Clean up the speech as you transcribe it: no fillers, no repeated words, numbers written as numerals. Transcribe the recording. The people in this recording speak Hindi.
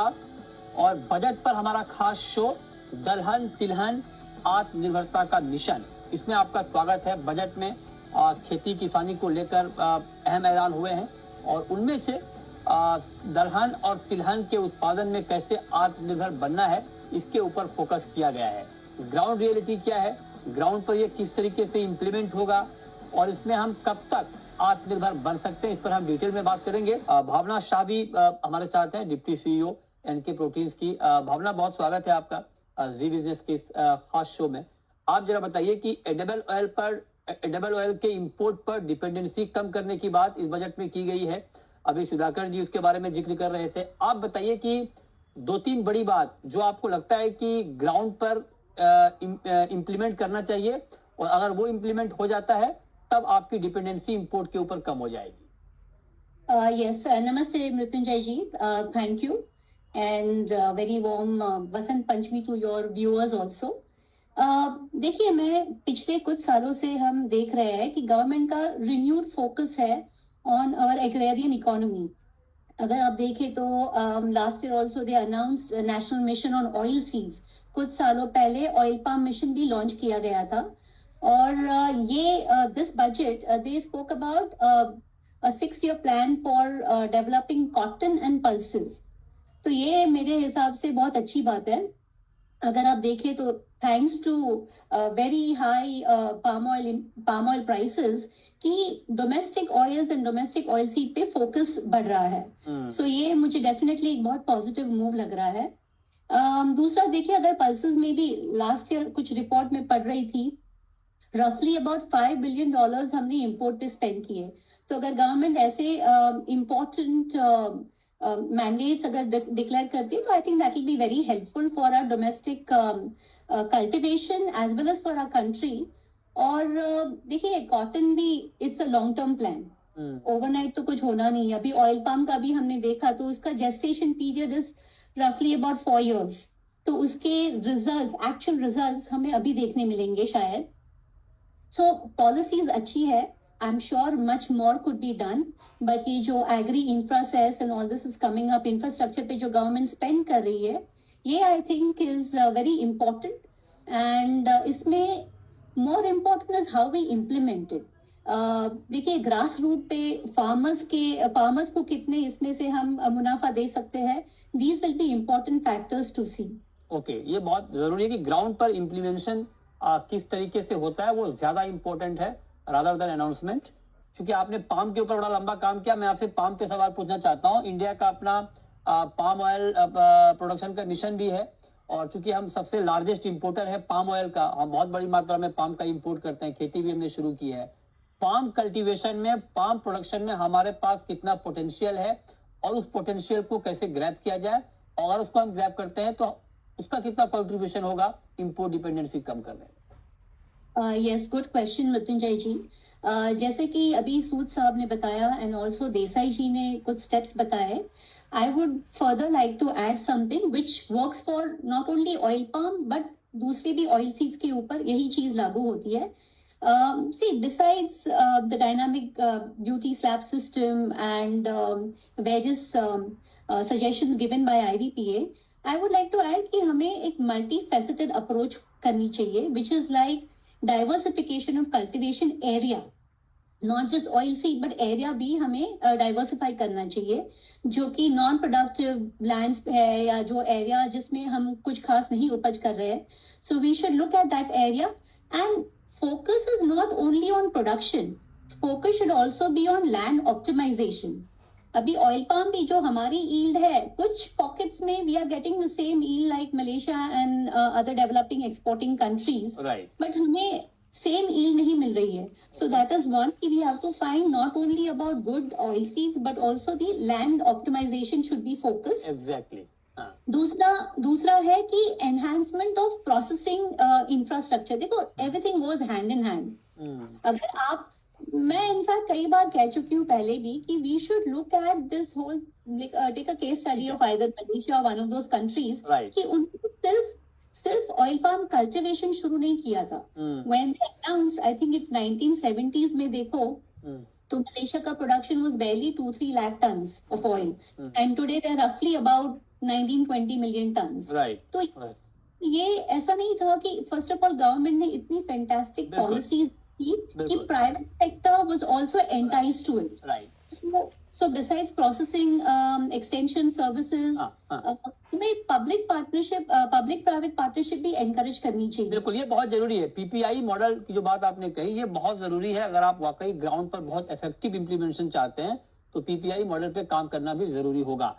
और बजट पर हमारा खास शो दलहन तिलहन आत्मनिर्भरता का मिशन, इसमें आपका स्वागत है। बजट में खेती किसानी को लेकर अहम ऐलान हुए हैं और उनमें से दलहन और तिलहन के उत्पादन में कैसे आत्मनिर्भर बनना है, इसके ऊपर फोकस किया गया है। ग्राउंड रियलिटी क्या है, ग्राउंड पर ये किस तरीके से इम्प्लीमेंट होगा और इसमें हम कब तक आत्मनिर्भर बन सकते हैं, इस पर हम डिटेल में बात करेंगे। भावना शाह भी हमारे साथ हैं, डिप्टी सीईओ एनके प्रोटीन्स की। भावना, बहुत स्वागत है आपका जी बिजनेस के इस खास शो में। आप जरा बताइए कि एडिबल ऑयल के इंपोर्ट पर डिपेंडेंसी कम करने की बात इस बजट में की गई है। अभी सुधाकर जी उसके बारे में जिक्र कर रहे थे। आप बताइए कि दो तीन बड़ी बात जो आपको लगता है कि ग्राउंड पर इम्प्लीमेंट करना चाहिए और अगर वो इम्प्लीमेंट हो जाता है तब आपकी डिपेंडेंसी इंपोर्ट के ऊपर कम हो जाएगी। यस, नमस्ते Mrityunjay ji, thank you and very warm Basant Panchami to your viewers also. देखिए, मैं पिछले कुछ सालों से हम देख रहे हैं कि गवर्नमेंट का रिन्यूड फोकस है ऑन आवर एग्रेरियन इकोनॉमी। अगर आप देखें तो last year also they announced national mission on oil seeds. कुछ सालों पहले ऑयल पाम मिशन भी लॉन्च किया गया था और ये this budget they spoke about a 6-year plan for developing cotton and pulses। तो ये मेरे हिसाब से बहुत अच्छी बात है। अगर आप देखें तो thanks to very high palm oil prices कि domestic oils and domestic oil seed पे फोकस बढ़ रहा है। सो ये मुझे डेफिनेटली एक बहुत पॉजिटिव मूव लग रहा है। दूसरा देखिए, अगर पल्सेस में भी लास्ट ईयर कुछ रिपोर्ट में पढ़ रही थी, रफली अबाउट $5 बिलियन हमने इंपोर्ट पे स्पेंड किए। तो अगर गवर्नमेंट ऐसे इम्पोर्टेंट मैंडेट्स अगर डिक्लेयर करती है तो I think that will be very helpful for our domestic cultivation as well as for our country. और देखिए, कॉटन भी it's a long term plan, overnight तो कुछ होना नहीं है। अभी ऑयल पाम का भी हमने देखा तो उसका जेस्टेशन पीरियड इज रफली अबाउट 4 years। तो उसके रिजल्ट्स, एक्चुअल रिजल्ट्स हमें अभी देखने मिलेंगे शायद। सो पॉलिसीज अच्छी है, I am sure much more could be done, but ये जो agri infra cess and all this is coming up, infrastructure पे जो गवर्नमेंट स्पेंड कर रही है, ये I think is very important. And इसमें more important is how we implement it. देखिए, ग्रास रूट पे फार्मर्स को कितने इसमें से हम मुनाफा दे सकते हैं, these will be important factors to see. Okay, ये बहुत जरूरी है कि ग्राउंड पर इम्प्लीमेंटेशन किस तरीके से होता है वो ज्यादा इंपॉर्टेंट है रादर देन अनाउंसमेंट। क्योंकि आपने पाम के ऊपर बड़ा लंबा काम किया, मैं आपसे पाम पे सवाल पूछना चाहता हूँ। इंडिया का अपना पाम ऑयल प्रोडक्शन का मिशन भी है और चूंकि हम सबसे लार्जेस्ट इंपोर्टर है पाम ऑयल का, हम बहुत बड़ी मात्रा में पाम का इंपोर्ट करते हैं, खेती भी हमने शुरू की है। पाम कल्टीवेशन में, पाम प्रोडक्शन में हमारे पास कितना पोटेंशियल है और उस पोटेंशियल को कैसे ग्रैब किया जाए, और अगर उसको हम ग्रैब करते हैं तो उसका कितना कंट्रीब्यूशन होगा इंपोर्ट डिपेंडेंसी कम करने में। यस, गुड क्वेश्चन मृत्युंजय जी। जैसे कि अभी सूद साहब ने बताया एंड ऑल्सो देसाई जी ने कुछ स्टेप्स बताए, I would further like to add something which works for not only oil palm but दूसरे भी ऑयल सीड्स के ऊपर यही चीज लागू होती है। See, besides the dynamic duty slab system and various suggestions given by IVPA, I would like to add कि हमें एक multi-faceted approach करनी चाहिए, which is like diversification of cultivation area, not just oil seed but area भी हमें diversify करना चाहिए, जो कि non productive lands है या जो area जिसमें हम कुछ खास नहीं उपज कर रहे हैं। So we should look at that area and focus is not only on production, focus should also be on land optimization। अभी ऑयल पाम भी जो हमारी ईल्ड है, कुछ पॉकेट्स में we are getting the same yield like Malaysia and other developing exporting countries, but हमें सेम ईल्ड नहीं मिल रही है। So that is one, we have to find not only about good oil seeds but also the land optimization should be focus. Exactly. दूसरा है कि एनहांसमेंट ऑफ प्रोसेसिंग इंफ्रास्ट्रक्चर। देखो, everything goes hand in hand. अगर आप, मैं इनफैक्ट कई बार कह चुकी हूँ पहले भी कि we should look at this whole, take a case study of either Malaysia और वन ऑफ दोस कंट्रीज कि उन्होंने सिर्फ ऑयल पाम कल्टीवेशन शुरू नहीं किया था। When they announced, I think if 1970s में देखो, तो मलेशिया का production was barely 2-3 lakh tons of oil, Hmm. and today they're roughly about 19-20 million tons. Right, तो राइट, ये ऐसा नहीं था कि फर्स्ट ऑफ ऑल गवर्नमेंट ने इतनी फैंटास्टिक बिल्कुल, पॉलिसीज की कि बिल्कुल। Private sector was also enticed to it. Right, So besides processing, extension services, हाँ, तुम्हें public partnership, public private partnership भी एनकरेज करनी चाहिए. बिल्कुल, ये बहुत जरूरी है। पीपीआई मॉडल की जो बात आपने कही, ये बहुत जरूरी है। अगर आप वाकई ग्राउंड पर बहुत इफेक्टिव इंप्लीमेंटेशन चाहते हैं तो पीपीआई मॉडल पे काम करना भी जरूरी होगा।